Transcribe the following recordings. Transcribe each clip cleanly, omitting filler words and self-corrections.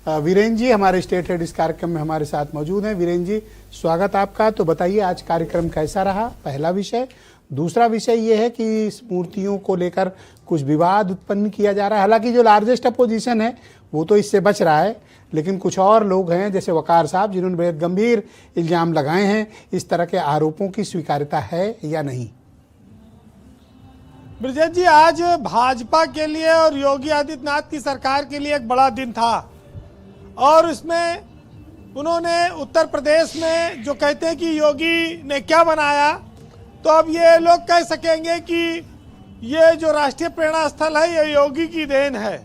वीरेंद्र जी हमारे state head इस कार्यक्रम में हमारे साथ मौजूद हैं। वीरेंद्र जी, स्वागत आपका। तो बताइए आज कार्यक्रम कैसा रहा, पहला विषय। दूसरा विषय ये है कि इस मूर्तियों को लेकर कुछ विवाद उत्पन्न किया जा रहा है। हालांकि जो लार्जेस्ट अपोजिशन है वो तो इससे बच रहा है, लेकिन कुछ और लोग हैं जैसे वकार साहब जिन्होंने बेहद गंभीर इल्जाम लगाए हैं। इस तरह के आरोपों की स्वीकार्यता है या नहीं? ब्रजेश जी, आज भाजपा के लिए और योगी आदित्यनाथ की सरकार के लिए एक बड़ा दिन था और इसमें उन्होंने उत्तर प्रदेश में जो कहते हैं कि योगी ने क्या बनाया, तो अब ये लोग कह सकेंगे कि ये जो राष्ट्रीय प्रेरणा स्थल है ये योगी की देन है।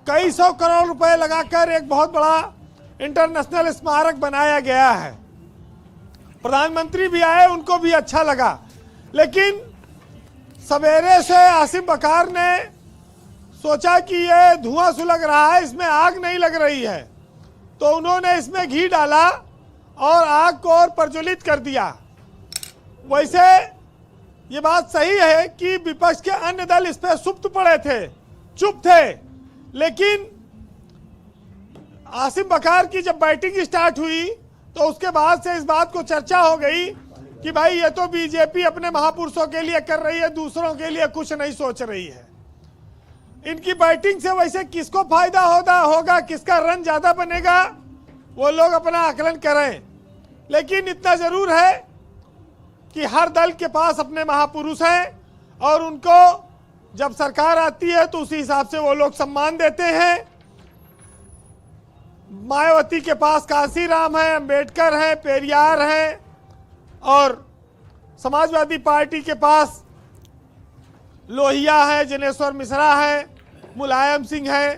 कई सौ करोड़ रुपए लगाकर एक बहुत बड़ा इंटरनेशनल स्मारक बनाया गया है। प्रधानमंत्री भी आए, उनको भी अच्छा लगा, लेकिन सवेरे से आसिम बकार ने सोचा कि ये धुआं सुलग रहा है, इसमें आग नहीं लग रही है, तो उन्होंने इसमें घी डाला और आग को और प्रज्वलित कर दिया। वैसे ये बात सही है कि विपक्ष के अन्य दल इस पर सुप्त पड़े थे, चुप थे, लेकिन आसिम बकार की जब बैटिंग स्टार्ट हुई तो उसके बाद से इस बात को चर्चा हो गई कि भाई ये तो बीजेपी अपने महापुरुषों के लिए कर रही है, दूसरों के लिए कुछ नहीं सोच रही है। इनकी बैटिंग से वैसे किसको फायदा होगा, किसका रन ज्यादा बनेगा, वो लोग अपना आकलन करें, लेकिन इतना जरूर है कि हर दल के पास अपने महापुरुष हैं और उनको जब सरकार आती है तो उसी हिसाब से वो लोग सम्मान देते हैं। मायावती के पास कांशीराम है, अंबेडकर है, पेरियार है, और समाजवादी पार्टी के पास लोहिया है, जनेश्वर मिश्रा है, मुलायम सिंह है।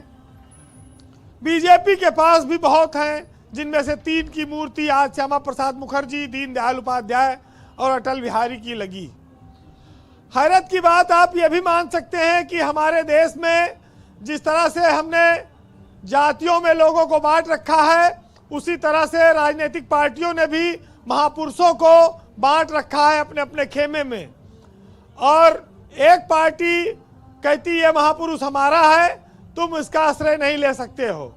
बीजेपी के पास भी बहुत हैं, जिनमें से 3 की मूर्ति आज श्यामा प्रसाद मुखर्जी, दीनदयाल उपाध्याय और अटल बिहारी की लगी। हैरत की बात आप ये भी मान सकते हैं कि हमारे देश में जिस तरह से हमने जातियों में लोगों को बांट रखा है, उसी तरह से राजनीतिक पार्टियों ने भी महापुरुषों को बांट रखा है अपने अपने खेमे में। और एक पार्टी कहती है महापुरुष हमारा है, तुम इसका आश्रय नहीं ले सकते हो,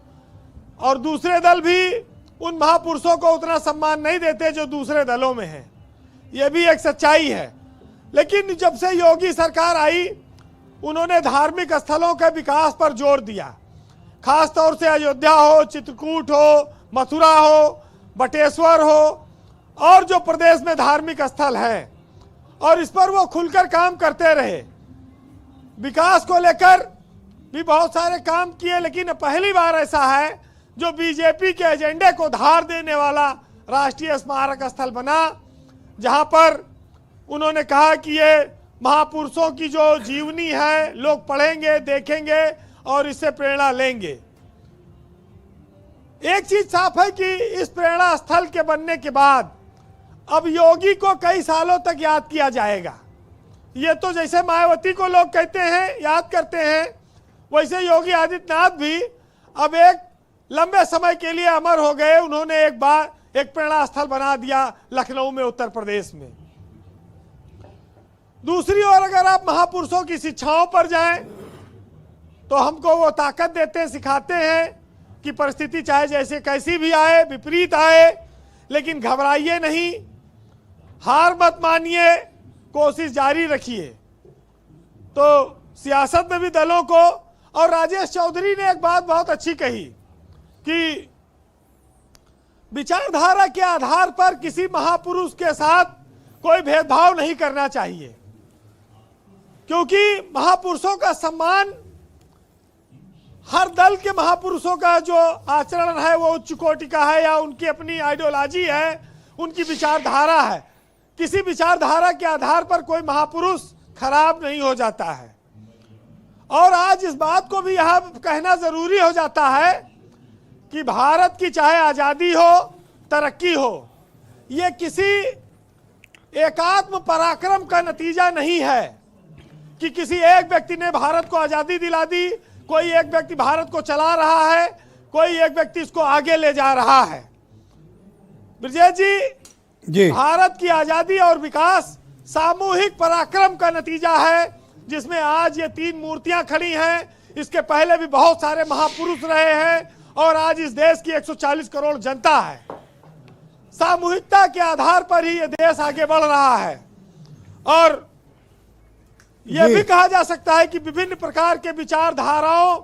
और दूसरे दल भी उन महापुरुषों को उतना सम्मान नहीं देते जो दूसरे दलों में है। ये भी एक सच्चाई है। लेकिन जब से योगी सरकार आई, उन्होंने धार्मिक स्थलों के विकास पर जोर दिया, खास तौर से अयोध्या हो, चित्रकूट हो, मथुरा हो, बटेश्वर हो, और जो प्रदेश में धार्मिक स्थल है, और इस पर वो खुलकर काम करते रहे। विकास को लेकर भी बहुत सारे काम किए, लेकिन पहली बार ऐसा है जो बीजेपी के एजेंडे को धार देने वाला राष्ट्रीय स्मारक स्थल बना, जहां पर उन्होंने कहा कि ये महापुरुषों की जो जीवनी है लोग पढ़ेंगे, देखेंगे और इससे प्रेरणा लेंगे। एक चीज साफ है कि इस प्रेरणा स्थल के बनने के बाद अब योगी को कई सालों तक याद किया जाएगा। ये तो जैसे मायावती को लोग कहते हैं, याद करते हैं, वैसे योगी आदित्यनाथ भी अब एक लंबे समय के लिए अमर हो गए। उन्होंने एक बार एक प्रेरणा स्थल बना दिया लखनऊ में, उत्तर प्रदेश में। दूसरी ओर अगर आप महापुरुषों की शिक्षाओं पर जाएं तो हमको वो ताकत देते हैं, सिखाते हैं कि परिस्थिति चाहे जैसे कैसी भी आए, विपरीत आए, लेकिन घबराइए नहीं, हार मत मानिए, कोशिश जारी रखिए। तो सियासत में भी दलों को, और राजेश चौधरी ने एक बात बहुत अच्छी कही कि विचारधारा के आधार पर किसी महापुरुष के साथ कोई भेदभाव नहीं करना चाहिए, क्योंकि महापुरुषों का सम्मान, हर दल के महापुरुषों का जो आचरण है वो उच्च कोटि का है, या उनकी अपनी आइडियोलॉजी है, उनकी विचारधारा है। किसी विचारधारा के आधार पर कोई महापुरुष खराब नहीं हो जाता है। और आज इस बात को भी यहां कहना जरूरी हो जाता है कि भारत की चाहे आजादी हो, तरक्की हो, ये किसी एकात्म पराक्रम का नतीजा नहीं है कि किसी एक व्यक्ति ने भारत को आजादी दिला दी, कोई एक व्यक्ति भारत को चला रहा है, कोई एक व्यक्ति इसको आगे ले जा रहा है। ब्रजेश जी, भारत की आजादी और विकास सामूहिक पराक्रम का नतीजा है, जिसमें आज ये 3 मूर्तियां खड़ी हैं। इसके पहले भी बहुत सारे महापुरुष रहे हैं और आज इस देश की 140 करोड़ जनता है। सामूहिकता के आधार पर ही ये देश आगे बढ़ रहा है। और यह भी कहा जा सकता है कि विभिन्न प्रकार के विचारधाराओं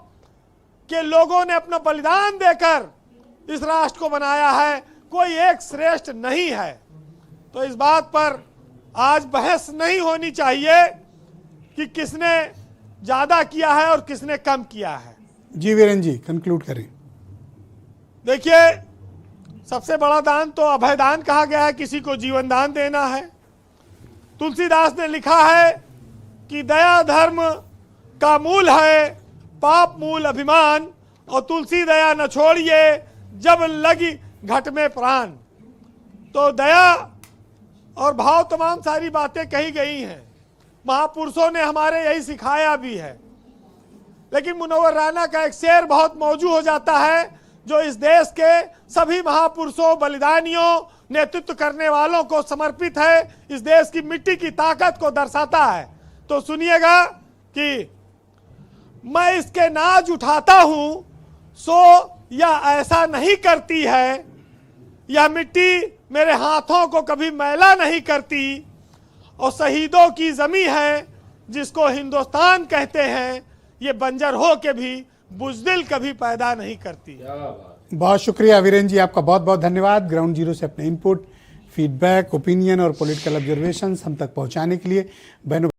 के लोगों ने अपना बलिदान देकर इस राष्ट्र को बनाया है, कोई एक श्रेष्ठ नहीं है। तो इस बात पर आज बहस नहीं होनी चाहिए कि किसने ज्यादा किया है और किसने कम किया है। जी वीरेंद्र जी, कंक्लूड करें। देखिए, सबसे बड़ा दान तो अभय दान कहा गया है, किसी को जीवन दान देना है। तुलसीदास ने लिखा है कि दया धर्म का मूल है, पाप मूल अभिमान, और तुलसी दया न छोड़िए जब लगी घट में प्राण। तो दया और भाव तमाम सारी बातें कही गई हैं, महापुरुषों ने हमारे यही सिखाया भी है। लेकिन मुनव्वर राना का एक शेर बहुत मौजू हो जाता है, जो इस देश के सभी महापुरुषों, बलिदानियों, नेतृत्व करने वालों को समर्पित है, इस देश की मिट्टी की ताकत को दर्शाता है। तो सुनिएगा कि मैं इसके नाज उठाता हूं सो यह ऐसा नहीं करती है, यह मिट्टी मेरे हाथों को कभी मैला नहीं करती, और शहीदों की जमी है जिसको हिंदुस्तान कहते हैं, ये बंजर हो के भी बुजदिल कभी पैदा नहीं करती। बहुत शुक्रिया वीरेंद्र जी, आपका बहुत बहुत धन्यवाद। ग्राउंड जीरो से अपने इनपुट, फीडबैक, ओपिनियन और पॉलिटिकल ऑब्जर्वेशन हम तक पहुंचाने के लिए। बहनों